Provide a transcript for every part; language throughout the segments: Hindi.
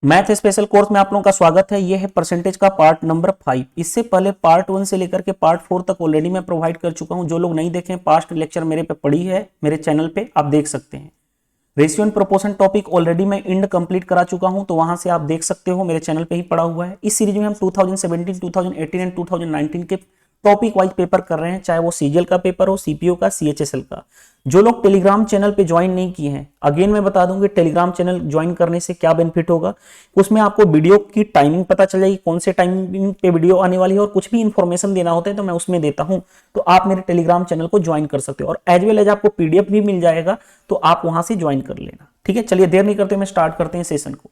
मैथ स्पेशल कोर्स में आप लोगों का स्वागत है। यह है परसेंटेज का पार्ट नंबर 5। इससे पहले पार्ट 1 से लेकर के पार्ट 4 तक ऑलरेडी मैं प्रोवाइड कर चुका हूं। जो लोग नहीं देखें, पास्ट लेक्चर मेरे पे पड़ी है, मेरे चैनल पे आप देख सकते हैं। Ratio and proportion topic already मैं इंड कंप्लीट करा चुका हूं, तो वहां से आप देख सकते हो, मेरे चैनल पे ही पड़ा हुआ है। इस सीरीज में हम 2017, 2018 एंड 2019 के टॉपिक वाइज पेपर कर रहे हैं, चाहे वो सीजीएल का पेपर हो, सीपीओ का, सीएचएसएल का। जो लोग टेलीग्राम चैनल पे ज्वाइन नहीं किए हैं, अगेन मैं बता दूं कि टेलीग्राम चैनल ज्वाइन करने से क्या बेनिफिट होगा। उसमें आपको वीडियो की टाइमिंग पता चल जाएगी, कौन से टाइमिंग पे वीडियो आने वाली है, और कुछ भी इंफॉर्मेशन देना होता है तो मैं उसमें देता हूं। तो आप मेरे टेलीग्राम चैनल को ज्वाइन कर सकते हो, और एज वेल एज आपको पीडीएफ भी मिल जाएगा, तो आप वहां से ज्वाइन कर लेना। ठीक है, चलिए देर नहीं करते, मैं स्टार्ट करते हैं सेशन को।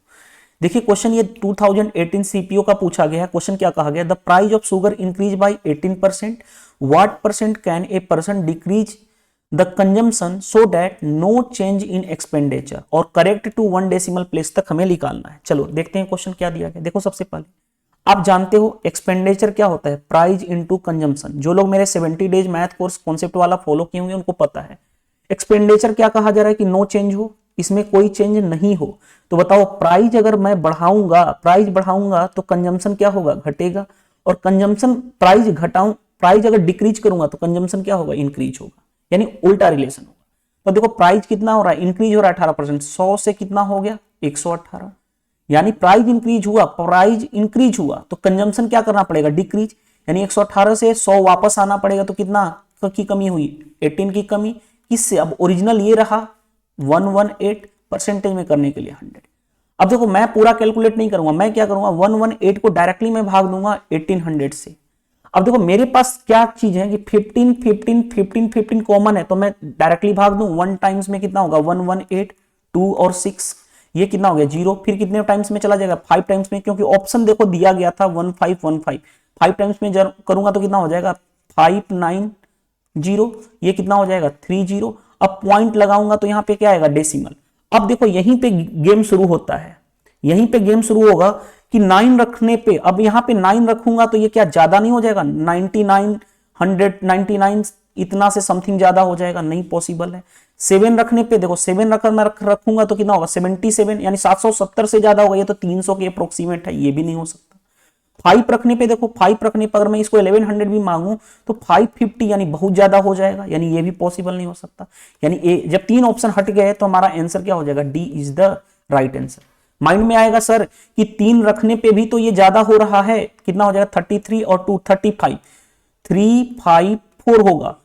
देखिए क्वेश्चन ये 2018 सीपीओ का पूछा गया है। क्वेश्चन क्या कहा गया, the price of sugar increase by 18%, what percent can a person decrease the consumption so that no change in expenditure, और करेक्ट टू 1 डेसिमल प्लेस तक हमें निकालना है। चलो देखते हैं क्वेश्चन क्या दिया गया। देखो सबसे पहले आप जानते हो एक्सपेंडिचर क्या होता है, प्राइस इनटू कंजम्पशन। जो लोग मेरे 70 डेज मैथ कोर्स कॉन्सेप्ट वाला फॉलो किए होंगे उनको पता है। एक्सपेंडिचर क्या कहा जा रहा है कि नो चेंज हो, इसमें कोई चेंज नहीं हो। तो बताओ प्राइस अगर मैं बढ़ाऊंगा तो कंजम्पशन क्या होगा, घटेगा। और कंजम्पशन प्राइस घटाऊं, प्राइस अगर डिक्रीज करूंगा तो कंजम्पशन क्या होगा, इंक्रीज होगा, यानी उल्टा रिलेशन होगा। तो देखो प्राइस कितना हो रहा है, इंक्रीज हो रहा है 18%, 100 से कितना हो गया 118, यानी प्राइस इंक्रीज हुआ तो कंजम्पशन क्या करना पड़ेगा, डिक्रीज, यानी 118 से 100 वापस आना पड़ेगा। तो कितना की कमी हुई, 18 की कमी। किससे, अब ओरिजिनल ये रहा 118, परसेंटेज में करने के लिए 100। अब देखो मैं पूरा कैलकुलेट नहीं करूंगा, मैं क्या करूंगा 118 को डायरेक्टली मैं भाग दूंगा 1800 से। अब देखो मेरे पास क्या चीज है कि 15 15 15 15 कॉमन है, तो मैं डायरेक्टली भाग दूं। 1 टाइम्स में कितना होगा 118, 2 और 6, ये कितना हो गया 0। फिर कितने टाइम्स में चला जाएगा 5 टाइम्स में, क्योंकि ऑप्शन देखो दिया गया था 1515, 5 टाइम्स में करूंगा तो कितना हो जाएगा 590, ये कितना हो जाएगा 30। अब पॉइंट लगाऊंगा तो यहां पे क्या आएगा, डेसिमल। अब देखो यहीं पे गेम शुरू होता है, यहीं पे गेम शुरू होगा कि 9 रखने पे, अब यहां पे 9 रखूंगा तो ये क्या ज्यादा नहीं हो जाएगा 99, 199 इतना से समथिंग ज्यादा हो जाएगा, नहीं पॉसिबल है। 7 रखने पे देखो 7 रखकर मैं रखूंगा तो कितना होगा 77, यानी 770 से ज्यादा होगा, ये तो 300 के अप्रोक्सीमेट है, ये भी नहीं हो सकता। 5 रखने पे देखो, 5 रखने पर अगर मैं इसको 1100 भी मांगू तो 550 यानी बहुत ज्यादा हो जाएगा, यानी ये भी पॉसिबल नहीं हो सकता। यानी जब 3 ऑप्शन हट गए तो हमारा आंसर क्या हो जाएगा, D is the right answer. Mind में आएगा सर कि 3 रखने पे भी तो ये ज्यादा हो रहा है, कितना हो जाएगा 33 और 2 35, 354 होगा।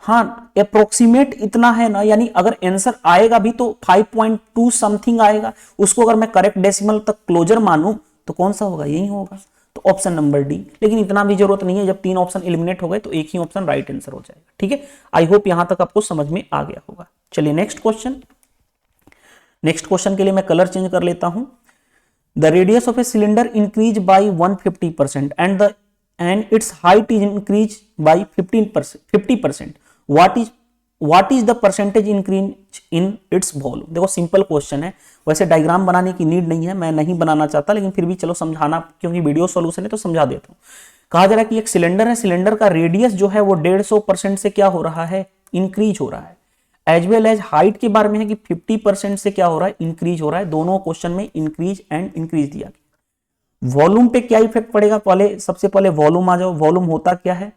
हाँ अप्रोक्सीमेट इतना है ना, यानी अगर आंसर आएगा भी तो 5.2 समथिंग आएगा, उसको अगर मैं करेक्ट डेसिमल तक क्लोजर मानूं तो कौन सा होगा, यही होगा। तो ऑप्शन नंबर डी। लेकिन इतना भी जरूरत नहीं है, जब 3 ऑप्शन एलिमिनेट हो गए तो एक ही ऑप्शन राइट आंसर हो जाएगा। ठीक है, आई होप यहां तक आपको समझ में आ गया होगा। चलिए नेक्स्ट क्वेश्चन के लिए मैं कलर चेंज कर लेता हूं। The radius of a cylinder increase by 150% and it's height is increase by 50%। What is the percentage increase in its volume. देखो सिंपल क्वेश्चन है, वैसे डायग्राम बनाने की नीड नहीं है, मैं नहीं बनाना चाहता, लेकिन फिर भी चलो समझाना, क्योंकि वीडियो सॉल्यूशन है तो समझा देता हूं। कहा जा रहा है कि एक सिलेंडर है, सिलेंडर का रेडियस जो है वो 150% से क्या हो रहा है, इंक्रीज हो रहा है। एज वेल एज हाइट के बारे में है कि 50% से क्या हो रहा है, इंक्रीज हो रहा है। दोनों क्वेश्चन में इंक्रीज एंड इंक्रीज दिया गया। वॉल्यूम पे क्या इफेक्ट पड़ेगा, सबसे पहले वॉल्यूम आ जाओ। वॉल्यूम होता क्या है,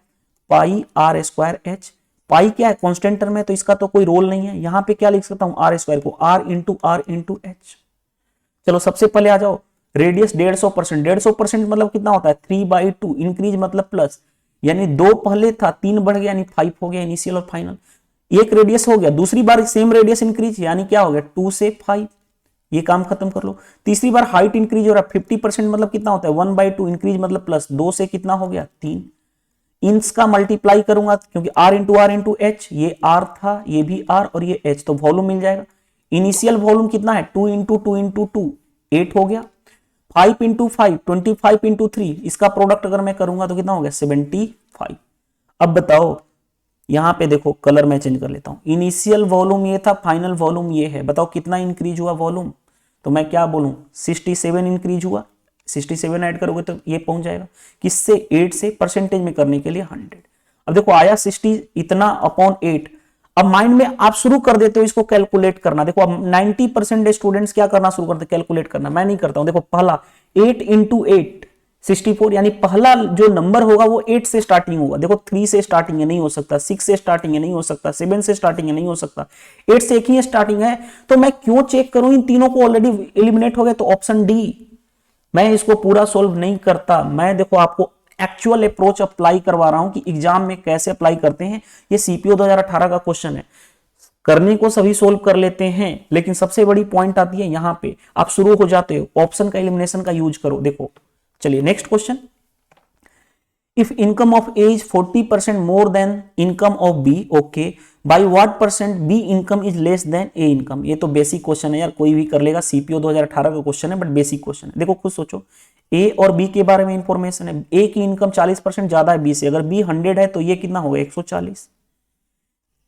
पाई आर स्क्वायर एच। पाई क्या है, कांस्टेंट टर्म है तो इसका तो कोई रोल नहीं है। यहां पे क्या लिख सकता हूं, आर स्क्वायर को आर इंटू एच। चलो सबसे पहले आ जाओ, रेडियस 150%, 150% मतलब कितना होता है 3/2, इंक्रीज मतलब प्लस, यानी 2 पहले था 3 बढ़ गया यानी 5 हो गया, इनिशियल और फाइनल। एक रेडियस हो गया, दूसरी बार सेम रेडियस इंक्रीज, यानी क्या हो गया 2 से 5, ये काम खत्म कर लो। तीसरी बार हाइट इंक्रीज हो रहा है, 50% मतलब कितना होता है 1/2, इंक्रीज मतलब प्लस, 2 से कितना हो गया 3। इंच का मल्टीप्लाई करूंगा क्योंकि r इंटू एच, ये r था, ये भी r और ये h, तो वॉल्यूम मिल जाएगा। इनिशियल वॉल्यूम कितना है 2 इंटू 2, 8 हो गया। 5 इंटू 5, 25 इंटू 3, इसका प्रोडक्ट अगर मैं करूंगा तो कितना हो गया 75। अब बताओ यहां पे देखो कलर मैं चेंज कर लेता हूं। इनिशियल वॉल्यूम ये था, फाइनल वॉल्यूम ये है। बताओ कितना इंक्रीज हुआ वॉल्यूम, तो मैं क्या बोलूं 67 इंक्रीज हुआ। 67 ऐड करोगे तो ये पहुंच जाएगा किससे, 8 से, परसेंटेज में करने के लिए 100। अब देखो आया 60 इतना अपॉन 8, अब माइंड में आप शुरू कर देते हो इसको कैलकुलेट करना। देखो अब 90% स्टूडेंट्स क्या करना शुरू करते, कैलकुलेट करना। मैं नहीं करता हूं। देखो पहला 8 इंटू 8 64, यानी पहला जो नंबर होगा वो 8 से स्टार्टिंग होगा। देखो 3 से स्टार्टिंग है, नहीं हो सकता। 6 से स्टार्टिंग है, नहीं हो सकता। 7 से स्टार्टिंग है, नहीं हो सकता। 8 से एक ही स्टार्टिंग है, तो मैं क्यों चेक करूं? इन तीनों को ऑलरेडी एलिमिनेट हो गए, तो ऑप्शन डी। मैं इसको पूरा सोल्व नहीं करता। मैं देखो आपको एक्चुअल अप्रोच अप्लाई करवा रहा हूं कि एग्जाम में कैसे अप्लाई करते हैं। ये सीपीओ 2018 का क्वेश्चन है। करने को सभी सोल्व कर लेते हैं, लेकिन सबसे बड़ी पॉइंट आती है यहां पे। आप शुरू हो जाते हो, ऑप्शन का एलिमिनेशन का यूज करो। देखो चलिए next question. If income of A is 40% more than income of B, okay, by what percent B income is less than A income. ये तो बेसिक क्वेश्चन है यार, कोई भी कर लेगा। सीपीओ 2018 का क्वेश्चन है, बट बेसिक क्वेश्चन है। देखो खुद सोचो, ए और बी के बारे में इंफॉर्मेशन है। ए की इनकम 40% ज्यादा है बी से। अगर बी 100 है तो ये कितना होगा, 140।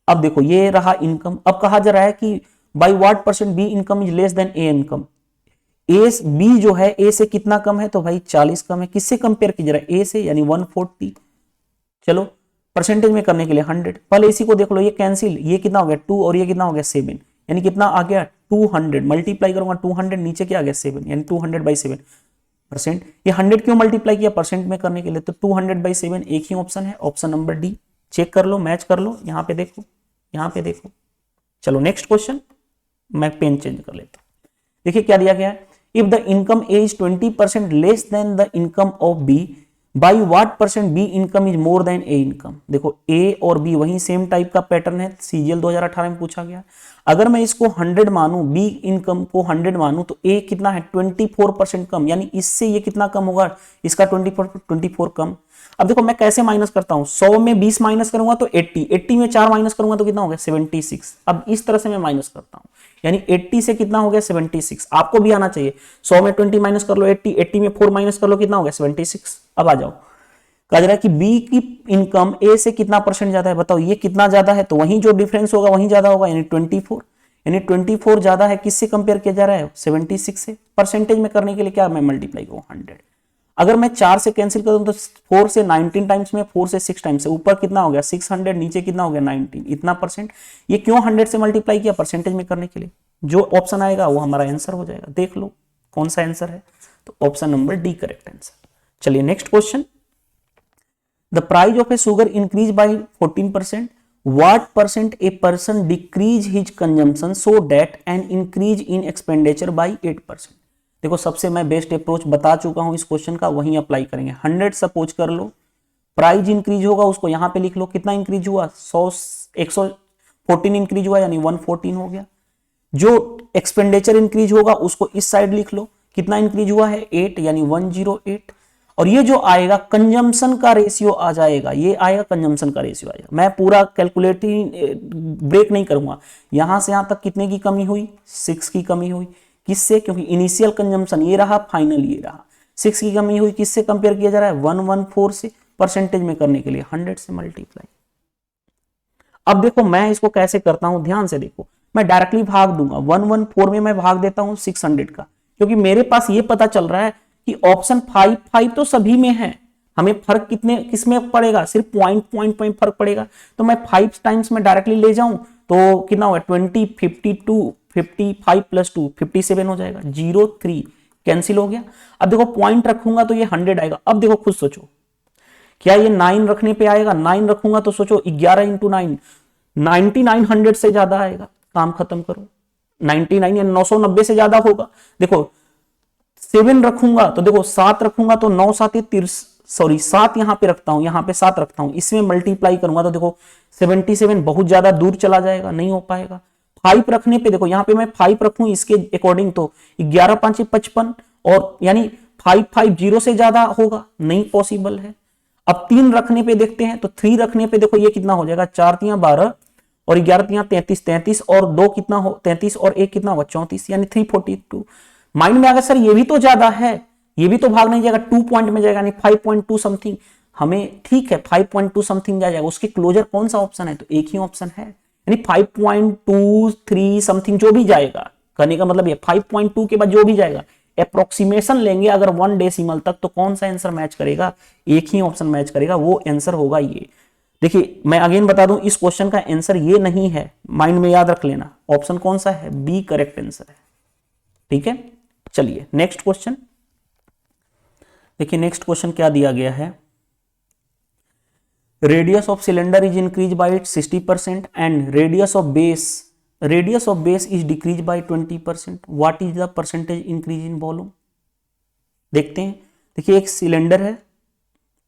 अब देखो ये रहा इनकम। अब कहा जा रहा है कि by what percent B income is less than A income. A B जो है ए से कितना कम है, तो भाई 40 कम है। किससे कंपेयर कीजिए रहा है, ए से, यानी 140। चलो परसेंटेज में करने के लिए 100। पहले इसी को देख लो, ये कैंसिल, ये कितना हो गया 2 और ये कितना हो गया 7, यानी कितना आ गया 200। मल्टीप्लाई करूंगा 200, नीचे क्या आ गया 7, यानी 200/7%। ये 100 क्यों मल्टीप्लाई किया परसेंट में करने के लिए, तो 200/7 एक ही ऑप्शन है, ऑप्शन नंबर डी। चेक कर लो, मैच कर लो, यहां पे देखो, यहां पे देखो। चलो नेक्स्ट क्वेश्चन, मैं पेन चेंज कर लेता हूं। देखिए क्या दिया गया है। If the income A is 20% less than the income of B, by what percent B income is more than A income. देखो ए और बी वही सेम टाइप का पैटर्न है, सीजीएल 2018 में पूछा गया। अगर मैं इसको 100 मानूं, बी इनकम को 100 मानूं, तो ए कितना है 24% कम, यानी इससे ये कितना कम होगा, इसका 24 कम। अब देखो मैं कैसे माइनस करता हूं, 100 में 20 माइनस करूंगा तो 80 में 4 माइनस करूंगा तो कितना हो गया 76। अब इस तरह से मैं माइनस करता हूं, यानी 80 से कितना हो गया 76। आपको भी आना चाहिए। 100 में 20 माइनस कर लो 80 में 4 माइनस कर लो, कितना हो गया 76। अब आ जाओ, कहा जा रहा है कि बी की इनकम ए से कितना परसेंट ज्यादा है। बताओ ये कितना ज्यादा है, तो वहीं जो डिफरेंस होगा वहीं ज्यादा होगा, यानी 24। यानी 24 ज्यादा है, किससे कंपेयर किया जा रहा है 76 से। परसेंटेज में करने के लिए क्या मैं मल्टीप्लाई करूं 100। अगर मैं 4 से कैंसिल करूं तो 4 से 19 टाइम्स में, 4 से 6 टाइम्स से। ऊपर कितना हो गया 600, नीचे कितना हो गया 19, इतना परसेंट। ये क्यों 100 से मल्टीप्लाई किया, परसेंटेज में करने के लिए। जो ऑप्शन आएगा वो हमारा आंसर हो जाएगा। देख लो कौन सा आंसर है, तो option number D correct answer. चलिए next question. The price of a sugar increase by 14%, what percent a person decrease his consumption so that an increase in expenditure by 8%। देखो सबसे मैं बेस्ट अप्रोच बता चुका हूं इस क्वेश्चन का, वहीं अप्लाई करेंगे। 100 सपोज कर लो, प्राइस इंक्रीज होगा, उसको यहां पे लिख लो, कितना इंक्रीज हुआ 114 इंक्रीज हुआ, यानी 114 हो गया। जो एक्सपेंडिचर इंक्रीज होगा उसको इस साइड लिख लो, कितना इंक्रीज हुआ है 8, यानी 108। और ये जो आएगा कंजम्पशन का रेशियो आ जाएगा, ये आएगा कंजम्पशन का रेशियो आएगा। मैं पूरा कैलकुलेटिंग ब्रेक नहीं करूंगा। यहां से यहां तक कितने की कमी हुई, 6 की कमी हुई। किससे, क्योंकि इनिशियल कंजम्पशन ये रहा, फाइनल ये रहा। 6 की कमी हुई, किससे कंपेयर किया जा रहा है 114 से। परसेंटेज में करने के लिए 100 से मल्टीप्लाई। अब देखो मैं इसको कैसे करता हूं, ध्यान से देखो। मैं डायरेक्टली भाग दूंगा, 114 में मैं भाग देता हूं 600 का, क्योंकि मेरे पास ये पता चल रहा है कि ऑप्शन 5 तो सभी में है। हमें फर्क कितने किसमें पड़ेगा, सिर्फ पॉइंट फर्क पड़ेगा। तो मैं 5 टाइम्स में डायरेक्टली ले जाऊं तो कितना होगा 20, 52, 55 प्लस 2 57 हो जाएगा। 03 कैंसिल हो गया। अब देखो पॉइंट रखूंगा तो ये 100 आएगा। अब देखो खुद सोचो, क्या ये 9 रखने पे आएगा, 9 रखूंगा तो सोचो 11 इंटू 9 99 100 से ज्यादा आएगा। काम खत्म करो, 99 या 990 से ज्यादा होगा। देखो 7 रखूंगा तो देखो 7 रखूंगा तो 9 7 7 यहां पे रखता हूं, यहां पे 7 रखता हूं, इसमें मल्टीप्लाई करूंगा तो देखो 77 बहुत ज्यादा दूर चला जाएगा, नहीं हो पाएगा। 5 रखने पे देखो, यहां पे मैं 5 रखूं इसके अकॉर्डिंग तो 11 5 55, और यानी 550 से ज्यादा होगा, नहीं पॉसिबल है। अब 3 रखने पे देखते हैं तो 3 रखने पे देखो ये कितना हो जाएगा 4 3 12 और 11 3 33 और 2 कितना हो 33 और 1 कितना होगा 34, यानी 342। माइंड में आ गया सर ये भी तो ज्यादा है, ये भी तो भाग नहीं जाएगा, 2 पॉइंट में जाएगा, यानी 5.2 समथिंग। हमें ठीक है 5.2 समथिंग जाएगा, उसके क्लोजर कौन सा ऑप्शन है, तो एक ही ऑप्शन है, यानी 5.23 समथिंग जो भी जाएगा। करने का मतलब ये 5.2 के बाद जो भी जाएगा अप्रोक्सीमेशन लेंगे अगर 1 डेसिमल तक, तो कौन सा आंसर मैच करेगा, एक ही ऑप्शन मैच करेगा, वो आंसर होगा ये। देखिए मैं अगेन बता दूं, इस क्वेश्चन का आंसर ये नहीं है, माइंड में याद रख लेना। ऑप्शन कौन सा है? बी करेक्ट आंसर है। ठीक है, चलिए नेक्स्ट क्वेश्चन देखिए। नेक्स्ट क्वेश्चन क्या दिया गया है? Radius of cylinder is increase by 60% and radius of base is decrease by 20%। What is the percentage increase in volume? देखते हैं। देखिए एक सिलेंडर है,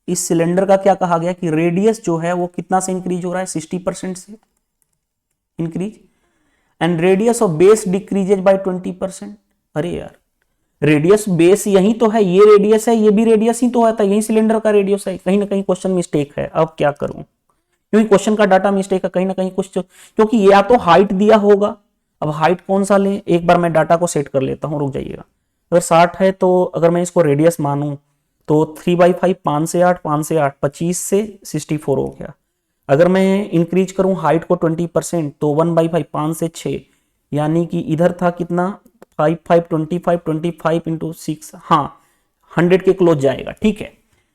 इस सिलेंडर का क्या कहा गया कि रेडियस जो है वो कितना से इंक्रीज हो रहा है? 60% से increase, and radius of base decreases bye 20%। अरे यार, रेडियस बेस यही तो है, ये रेडियस है, ये भी रेडियस ही तो है, यही सिलेंडर का रेडियस है। कहीं ना कहीं क्वेश्चन मिस्टेक है। अब क्या करूं, क्योंकि क्वेश्चन का डाटा मिस्टेक है कहीं ना कहीं कुछ, क्योंकि या तो हाइट दिया होगा। अब हाइट कौन सा लें? एक बार मैं डाटा को सेट कर लेता हूं, रुक जाइएगा। अगर 60 है तो अगर मैं इसको रेडियस मानूं तो 3/5, 5 से 8, 5 से 8, 25 से 64 हो गया। अगर मैं इंक्रीज करूं हाइट को 20% तो 1/5, 5 से 6, यानी कि इधर था कितना? 5, 5, 25, 25 इंटू 6, हाँ 100 के क्लोज जाएगा। ठीक है,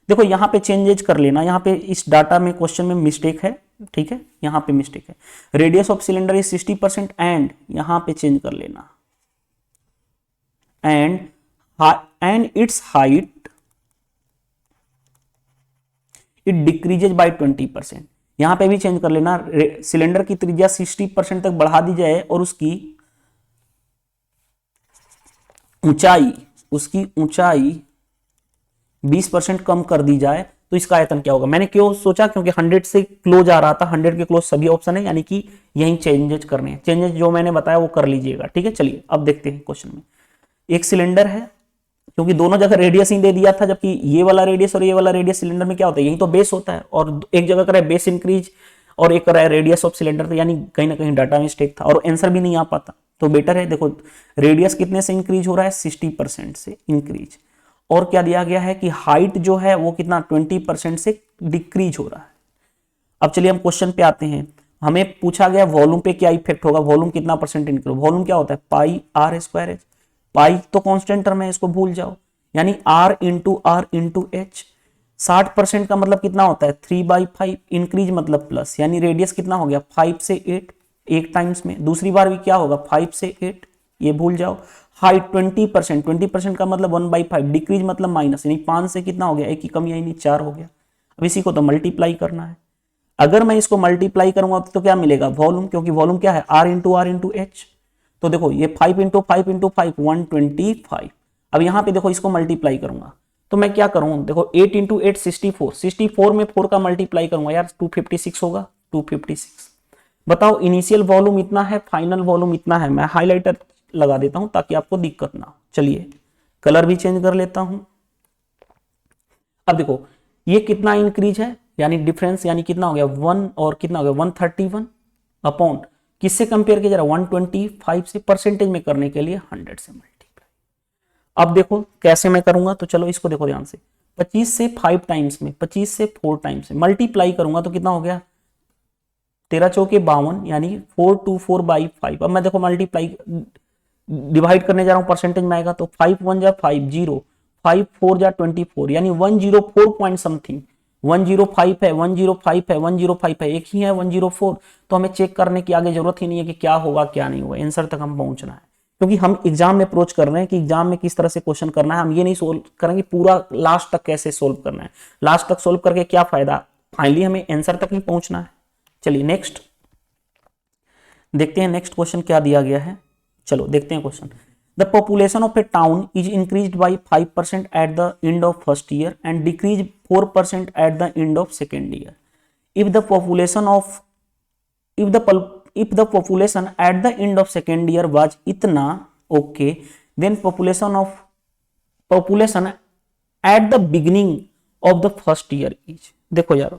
देखो यहाँ पे चेंजेज कर लेना, यहाँ पे इस डाटा में क्वेश्चन में मिस्टेक है। ठीक है, यहाँ पे मिस्टेक है। Radius of cylinder is 60% and यहाँ पे चेंज कर लेना, and it's height it decreases bye 20%। यहां पे भी चेंज कर लेना, सिलेंडर की त्रिज्या 60% तक बढ़ा दी जाए और उसकी ऊंचाई 20% कम कर दी जाए तो इसका आयतन क्या होगा? मैंने क्यों सोचा? क्योंकि 100 से क्लोज आ रहा था, 100 के क्लोज सभी ऑप्शन है, यानी कि यही चेंजेज करने हैं। चेंजेज जो मैंने बताया वो कर लीजिएगा। ठीक है, चलिए अब देखते हैं क्वेश्चन में। एक सिलेंडर है, क्योंकि दोनों जगह रेडियस ही दे दिया था, जबकि ये वाला रेडियस और ये वाला रेडियस सिलेंडर में क्या होता है? यही तो बेस होता है, और एक जगह कर रहा है बेस इंक्रीज और एक कर रहा है रेडियस ऑफ सिलेंडर, यानी कहीं ना कहीं डाटा मिस्टेक था और आंसर भी नहीं आ पाता। तो बेटर है, देखो रेडियस कितने से इंक्रीज हो रहा है? 60% से इंक्रीज, और क्या दिया गया है कि हाइट जो है वो कितना? 20% से डिक्रीज हो रहा है। अब चलिए हम क्वेश्चन पे आते हैं। हमें पूछा गया वॉल्यूम पे क्या इफेक्ट होगा, वॉल्यूम कितना परसेंट इंक्रीज? वॉल्यूम क्या होता है? पाई आर स्क्वायर एच। पाई तो कांस्टेंट टर्म है, इसको भूल जाओ, यानी आर इंटू एच। 60% का मतलब कितना होता है? 3/5। इंक्रीज मतलब प्लस, यानी रेडियस कितना हो गया? 5 से 8, एक टाइम्स में। दूसरी बार भी क्या होगा? 5 से 8, ये भूल जाओ। हाइट 20%, 20% का मतलब 1/5। डिक्रीज मतलब माइनस, यानी 5 से कितना हो गया? एक ही कम, यानी 4 हो गया। अब इसी को तो मल्टीप्लाई करना है। अगर मैं इसको मल्टीप्लाई करूंगा तो क्या मिलेगा? वॉल्यूम, क्योंकि वॉल्यूम क्या है? R into H. तो देखो ये 5 इंटू 5 इंटू 5, 125। अब यहां पे देखो इसको मल्टीप्लाई करूंगा तो मैं क्या करूं? देखो 8 इंटू 8 64, 64 में 4 का मल्टीप्लाई करूंगा यार, 256 होगा, 256। बताओ इनिशियल वॉल्यूम इतना है, फाइनल वॉल्यूम इतना है। मैं हाइलाइटर लगा देता हूं ताकि आपको दिक्कत ना। चलिए कलर भी चेंज कर लेता हूं। अब देखो ये कितना इंक्रीज है, यानी डिफरेंस, यानी कितना हो गया? 1 और कितना हो गया? 131 अपॉन किससे कंपेयर किया जा रहा है? 125 से। परसेंटेज में करने के लिए 100 से मल्टीप्लाई। अब देखो कैसे मैं करूंगा, तो चलो इसको देखो ध्यान से। 25 से 5 टाइम्स में, 25 से 4 टाइम्स में मल्टीप्लाई करूंगा तो कितना हो गया? 13 चौके 52, यानी 424/5। अब मैं देखो मल्टीप्लाई डिवाइड करने जा रहा हूं, परसेंटेज में आएगा तो 5 1 जा 5 0, 5 4 जा 24, यानी 104 पॉइंट समथिंग। 105 है, 105 है, 105 है, एक ही है 104। तो हमें चेक करने की आगे जरूरत ही नहीं है कि क्या होगा क्या नहीं होगा, आंसर तक हम पहुंचना है। क्योंकि हम एग्जाम में अप्रोच कर रहे हैं कि एग्जाम में किस तरह से क्वेश्चन करना है। हम ये नहीं सोल्व करेंगे पूरा लास्ट तक कैसे सोल्व करना है, लास्ट तक सोल्व करके क्या फायदा, फाइनली हमें आंसर तक ही पहुंचना है। चलिए नेक्स्ट देखते हैं, नेक्स्ट क्वेश्चन क्या दिया गया है। चलो देखते हैं question. The population of a town is increased by 5% at the end of first year and decreased 4% at the end of second year. If the population at the end of second year was itna, okay, then population at the beginning of the first year is। देखो यार,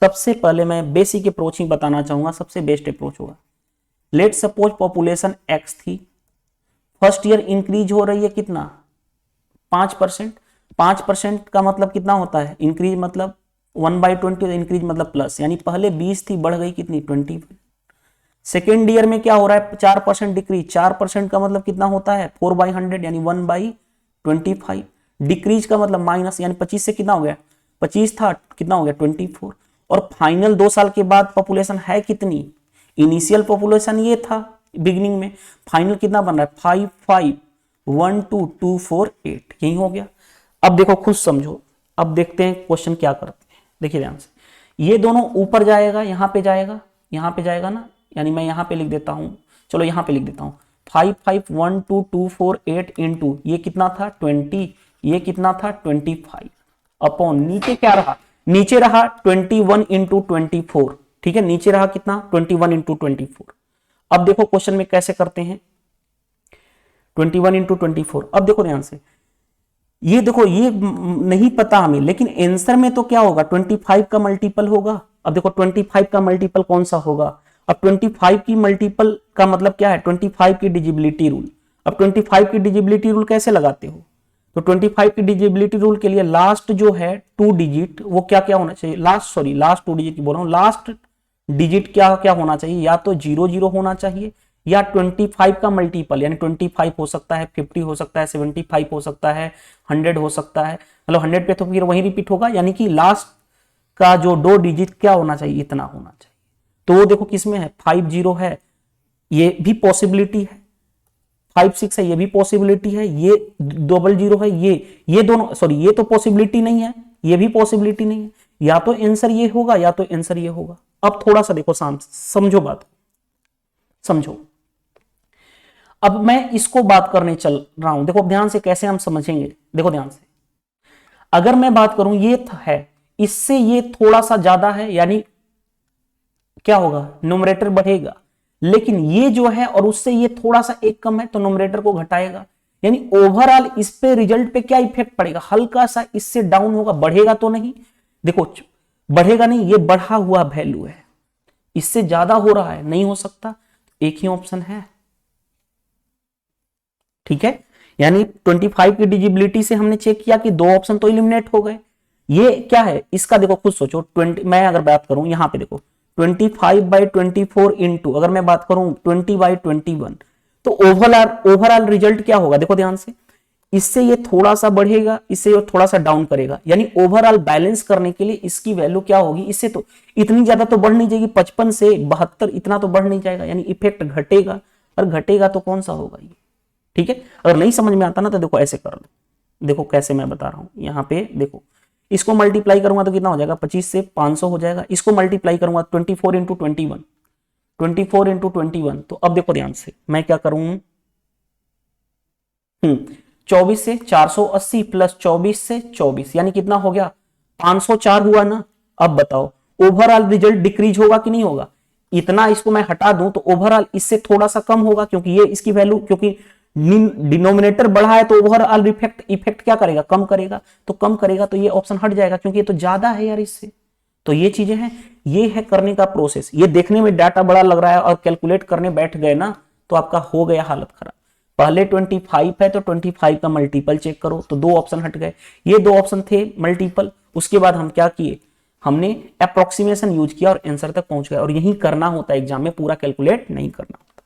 सबसे पहले मैं बेसिक अप्रोच ही बताना चाहूंगा, सबसे बेस्ट अप्रोच होगा। लेट सपोज पॉपुलेशन x थी, फर्स्ट ईयर इंक्रीज हो रही है कितना? 5%। 5% का मतलब कितना होता है? इंक्रीज मतलब 1/20, इंक्रीज मतलब प्लस, यानी पहले 20 थी, बढ़ गई कितनी? 20। सेकेंड ईयर में क्या हो रहा है? 4% डिक्रीज। 4% का मतलब कितना होता है? 4/100, यानी 1/25। डिक्रीज का मतलब माइनस, यानी 25 से कितना हो गया? 25 था, कितना हो गया? 24। और फाइनल 2 साल के बाद पॉपुलेशन है कितनी, इनिशियल पॉपुलेशन ये था बिगिनिंग में, फाइनल कितना बन रहा है 5 5 1 2 2 4 8, यही हो गया। अब देखो खुद समझो, अब देखते हैं क्वेश्चन क्या करते हैं, देखिए ध्यान से, ये दोनों ऊपर जाएगा, यहां पे जाएगा, यहां पे जाएगा ना, यानी मैं यहां पे लिख देता हूं, चलो यहां पे लिख देता हूं 5 5 1 2 2 4 8 इंटू ये कितना था 20, ये कितना था 25 अपॉन नीचे क्या रहा, नीचे रहा 21 इंटू 24, ठीक है, नीचे रहा कितना 21 इंटू 24। अब देखो क्वेश्चन में कैसे करते हैं 21 इंटू 24। अब देखो ध्यान से, ये देखो ये नहीं पता हमें, लेकिन आंसर में तो क्या होगा 25 का मल्टीपल होगा। अब देखो 25 का मल्टीपल कौन सा होगा, अब 25 की मल्टीपल का मतलब क्या है 25 की डिजिबिलिटी रूल। अब 25 की डिजिबिलिटी रूल कैसे लगाते हो, तो 25 की डिजिबिलिटी रूल के लिए लास्ट जो है 2 डिजिट वो क्या क्या होना चाहिए, लास्ट 2 डिजिट बोल रहा हूं, लास्ट डिजिट क्या क्या होना चाहिए, या तो 0 0 होना चाहिए, या 25 का मल्टीपल यानी 25 हो सकता है, 50 हो सकता है, 75 हो सकता है, 100 हो सकता है, मतलब 100 पे तो फिर वही रिपीट होगा, यानी कि लास्ट का जो 2 डिजिट क्या होना चाहिए, इतना होना चाहिए। तो वो देखो किसमें है 5 0 है, ये भी पॉसिबिलिटी है, 5 6 है, ये भी पॉसिबिलिटी है, ये 00 है, ये दोनों सॉरी ये तो पॉसिबिलिटी नहीं है, ये भी पॉसिबिलिटी नहीं है, या तो आंसर ये होगा या तो आंसर ये होगा। अब थोड़ा सा देखो समझो बात, समझो, अब मैं इसको बात करने चल रहा हूं, देखो ध्यान से कैसे हम समझेंगे, देखो ध्यान से, अगर मैं बात करूं ये है, इससे ये थोड़ा सा ज्यादा है, यानी क्या होगा न्यूमरेटर बढ़ेगा, लेकिन ये जो है और उससे ये थोड़ा सा एक कम है तो न्यूमरेटर को घटाएगा, यानी ओवरऑल इस पे रिजल्ट पे क्या इफेक्ट पड़ेगा, हल्का सा इससे डाउन होगा, बढ़ेगा तो नहीं, देखो बढ़ेगा नहीं, ये बढ़ा हुआ वैल्यू है, इससे ज्यादा हो रहा है, नहीं हो सकता, एक ही ऑप्शन है, ठीक है, यानी 25 की डिजिबिलिटी से हमने चेक किया कि 2 ऑप्शन तो इलिमिनेट हो गए। ये क्या है इसका देखो खुद सोचो, 20 मैं अगर बात करूं यहां पे देखो 25/24 इंटू अगर मैं बात करूं 20/21, तो ओवरऑल रिजल्ट क्या होगा, देखो ध्यान से, इससे ये थोड़ा सा बढ़ेगा, इससे ये थोड़ा सा डाउन करेगा, यानी ओवरऑल बैलेंस करने के लिए इसकी वैल्यू क्या होगी, इससे तो इतनी ज्यादा तो बढ़ नहीं जाएगी, 55 से 72 इतना तो बढ़ नहीं जाएगा, यानी इफेक्ट घटेगा, और घटेगा तो कौन सा होगा ये, ठीक है। अगर नहीं समझ में आता ना तो देखो ऐसे कर लो, देखो कैसे मैं बता रहा हूं, यहां पे देखो इसको मल्टीप्लाई करूंगा तो कितना हो जाएगा 25 से 500 हो जाएगा, इसको मल्टीप्लाई करूंगा 24 इंटू 21, 24 इंटू 21, तो अब देखो ध्यान से मैं क्या करूं, 24 से 480 प्लस 24 से 24 यानी कितना हो गया 504 हुआ ना। अब बताओ ओवरऑल रिजल्ट डिक्रीज होगा कि नहीं होगा, इतना इसको मैं हटा दूं तो ओवरऑल इससे थोड़ा सा कम होगा, क्योंकि ये इसकी वैल्यू, क्योंकि डिनोमिनेटर बढ़ा है तो ओवरऑल इफेक्ट क्या करेगा, कम करेगा, तो कम करेगा तो ये ऑप्शन हट जाएगा, क्योंकि ये तो ज्यादा है यार इससे। तो ये चीजें हैं, ये है करने का प्रोसेस, ये देखने में डाटा बड़ा लग रहा है और कैलकुलेट करने बैठ गए ना तो आपका हो गया हालत खराब। पहले 25 है तो 25 का मल्टीपल चेक करो, तो 2 ऑप्शन हट गए, ये 2 ऑप्शन थे मल्टीपल, उसके बाद हम क्या किए, हमने अप्रोक्सीमेशन यूज किया और आंसर तक पहुंच गए, और यही करना होता है एग्जाम में, पूरा कैलकुलेट नहीं करना होता।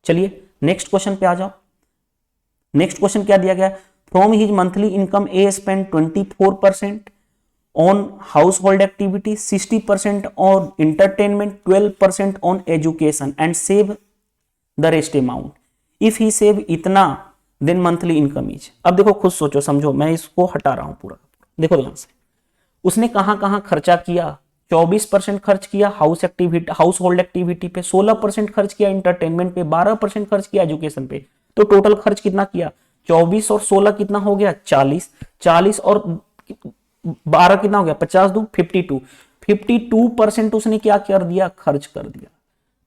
चलिए नेक्स्ट क्वेश्चन पे आ जाओ। नेक्स्ट क्वेश्चन क्या दिया गया, from his monthly income A spend 24% on house hold activity, 60% on entertainment, 12% on education and save the rest amount, if he save इतना देन मंथली इनकम इज। अब देखो खुद सोचो समझो, मैं इसको हटा रहा हूं पूरा, देखो ध्यान से, उसने कहां कहां खर्चा किया, 24% खर्च किया हाउस होल्ड एक्टिविटी पे, 16% खर्च किया इंटरटेनमेंट पे, 12% खर्च किया एजुकेशन पे, तो टोटल खर्च कितना किया 24 और 16 कितना हो गया 40, 40 और 12 कितना हो गया 50 2 52, 52% उसने क्या कर दिया, खर्च कर दिया।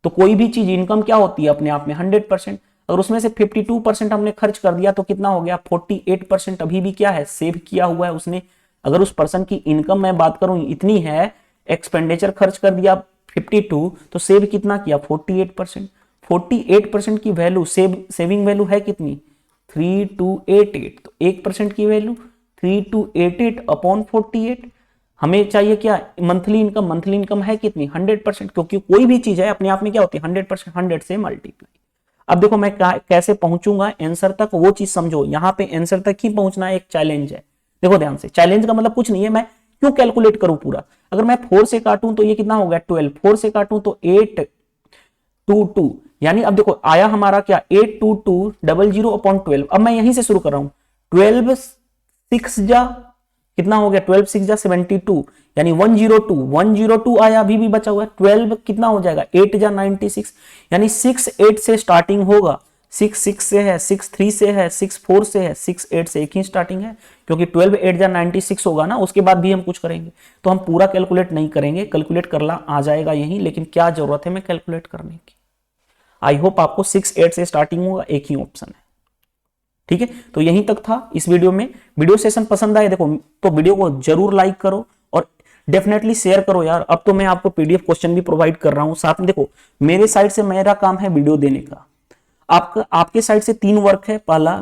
तो कोई भी चीज इनकम क्या होती है अपने आप में 100%, अगर उसमें से 52% हमने खर्च कर दिया तो कितना हो गया 48% अभी भी क्या है सेव किया हुआ है उसने। अगर उस पर्सन की इनकम मैं बात करूं इतनी है, एक्सपेंडिचर खर्च कर दिया 52, तो सेव कितना किया 48%, 48% की वैल्यू सेविंग वैल्यू है कितनी 3288, तो 1% की वैल्यू 3288 अपॉन 48, हमें चाहिए क्या मंथली इनकम है कितनी 100%, क्योंकि कोई भी चीज है अपने आप में क्या होती है 100%, 100 से मल्टीप्लाई। अब देखो मैं कैसे पहुंचूंगा आंसर तक, वो चीज समझो, यहां पे आंसर तक ही पहुंचना एक चैलेंज है। देखो ध्यान से, चैलेंज का मतलब कुछ नहीं है, मैं क्यों कैलकुलेट करूं पूरा? अगर मैं 4 से काटूं तो ये कितना हो गया 12, 4 से काटूं तो 822, यानी अब देखो आया हमारा क्या 82200 अपॉन 12। अब मैं यहीं से शुरू कर रहा हूं, 12 6 जा कितना हो गया 12 6 जा 72, यानी 102 आया, अभी भी बचा हुआ है। 12 कितना हो जाएगा 8 जा 96, यानी 6 8 से स्टार्टिंग होगा, 6 6 से है, 6 3 से है, 6 4 से है, 6 8 से एक ही स्टार्टिंग है, क्योंकि 12 8 जा 96 होगा ना, उसके बाद भी हम कुछ करेंगे। तो हम पूरा कैलकुलेट नहीं करेंगे, कैलकुलेट करना आ जाएगा यहीं, लेकिन क्या जरूरत है मैं कैलकुलेट करने की। आई होप आपको 6 8 से स्टार्टिंग होगा, एक ही ऑप्शन है। ठीक है, तो यहीं तक था इस वीडियो में। वीडियो सेशन पसंद आए देखो तो वीडियो को जरूर लाइक करो और डेफिनेटली शेयर करो यार। अब तो मैं आपको पीडीएफ क्वेश्चन भी प्रोवाइड कर रहा हूं साथ में। देखो मेरे साइड से मेरा काम है वीडियो देने का, आपके साइड से 3 वर्क है। पहला,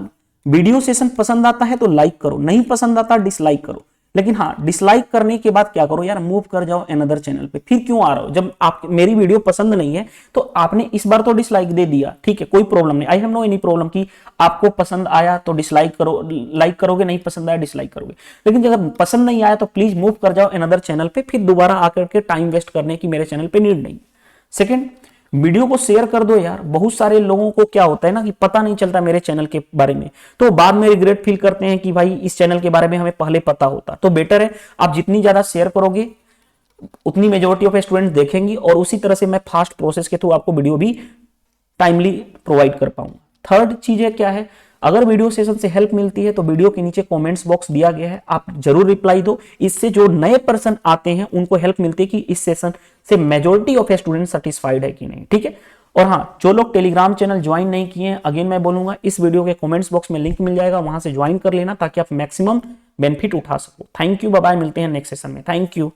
वीडियो सेशन पसंद आता है तो लाइक करो, नहीं पसंद आता डिसलाइक करो। लेकिन हाँ, डिसलाइक करने के बाद क्या करो यार, मूव कर जाओ अनदर चैनल पे। फिर क्यों आ रहे हो? जब आप मेरी वीडियो पसंद नहीं है तो आपने इस बार तो डिसलाइक दे दिया, ठीक है, कोई प्रॉब्लम नहीं, I have no any problem कि आपको पसंद आया तो डिसलाइक करो, लाइक करोगे, नहीं पसंद आया डिसलाइक करोगे। लेकिन जब पसंद नहीं आया तो प्लीज मूव कर जाओ अनदर चैनल पे, फिर दोबारा आकर के टाइम वेस्ट करने की मेरे चैनल पे नीड नहीं। सेकेंड, वीडियो को शेयर कर दो यार। बहुत सारे लोगों को क्या होता है ना कि पता नहीं चलता मेरे चैनल के बारे में, तो बाद में रिग्रेट फील करते हैं कि भाई इस चैनल के बारे में हमें पहले पता होता। तो बेटर है आप जितनी ज्यादा शेयर करोगे उतनी मेजोरिटी ऑफ स्टूडेंट देखेंगी, और उसी तरह से मैं फास्ट प्रोसेस के थ्रू आपको वीडियो भी टाइमली प्रोवाइड कर पाऊंगा। थर्ड चीज है क्या है, अगर वीडियो सेशन से हेल्प मिलती है तो वीडियो के नीचे कमेंट्स बॉक्स दिया गया है, आप जरूर रिप्लाई दो। इससे जो नए पर्सन आते हैं उनको हेल्प मिलती है कि इस सेशन से मेजॉरिटी ऑफ स्टूडेंट सेटिस्फाइड है कि नहीं। ठीक है, और हाँ, जो लोग टेलीग्राम चैनल ज्वाइन नहीं किए हैं, अगेन मैं बोलूंगा इस वीडियो के कमेंट्स बॉक्स में लिंक मिल जाएगा, वहां से ज्वाइन कर लेना ताकि आप मैक्सिमम बेनिफिट उठा सको। थैंक यू, बाय बाय, मिलते हैं नेक्स्ट सेशन में। Thank you.